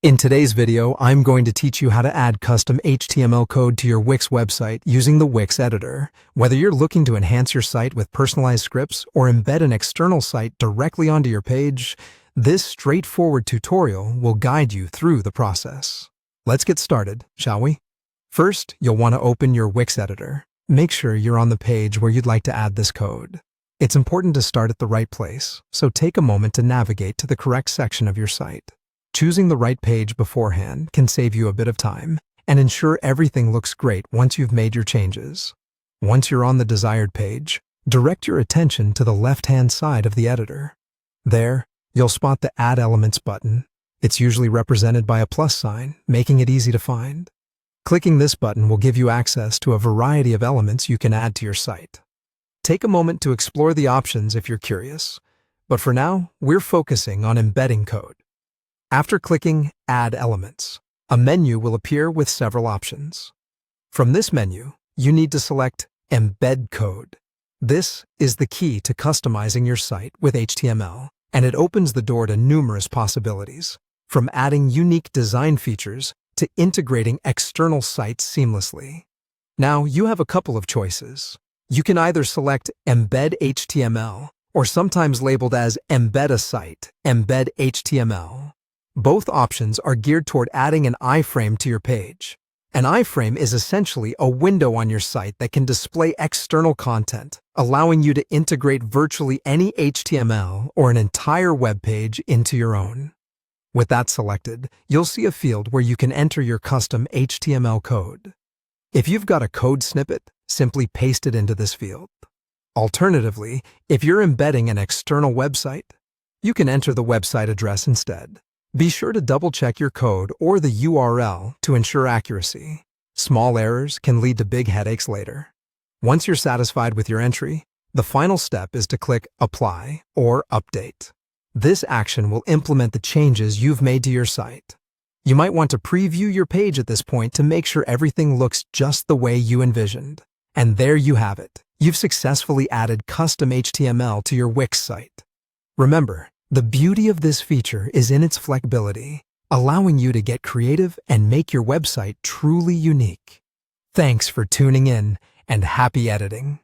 In today's video, I'm going to teach you how to add custom HTML code to your Wix website using the Wix editor. Whether you're looking to enhance your site with personalized scripts or embed an external site directly onto your page, this straightforward tutorial will guide you through the process. Let's get started, shall we? First, you'll want to open your Wix editor. Make sure you're on the page where you'd like to add this code. It's important to start at the right place, so take a moment to navigate to the correct section of your site. Choosing the right page beforehand can save you a bit of time and ensure everything looks great once you've made your changes. Once you're on the desired page, direct your attention to the left-hand side of the editor. There, you'll spot the Add Elements button. It's usually represented by a plus sign, making it easy to find. Clicking this button will give you access to a variety of elements you can add to your site. Take a moment to explore the options if you're curious, but for now, we're focusing on embedding code. After clicking Add Elements, a menu will appear with several options. From this menu, you need to select Embed Code. This is the key to customizing your site with HTML, and it opens the door to numerous possibilities, from adding unique design features to integrating external sites seamlessly. Now, you have a couple of choices. You can either select Embed HTML, or sometimes labeled as Embed a Site, Embed HTML. Both options are geared toward adding an iframe to your page. An iframe is essentially a window on your site that can display external content, allowing you to integrate virtually any HTML or an entire web page into your own. With that selected, you'll see a field where you can enter your custom HTML code. If you've got a code snippet, simply paste it into this field. Alternatively, if you're embedding an external website, you can enter the website address instead. Be sure to double-check your code or the URL to ensure accuracy. Small errors can lead to big headaches later. Once you're satisfied with your entry, the final step is to click Apply or Update. This action will implement the changes you've made to your site. You might want to preview your page at this point to make sure everything looks just the way you envisioned. And there you have it. You've successfully added custom HTML to your Wix site. Remember, the beauty of this feature is in its flexibility, allowing you to get creative and make your website truly unique. Thanks for tuning in, and happy editing.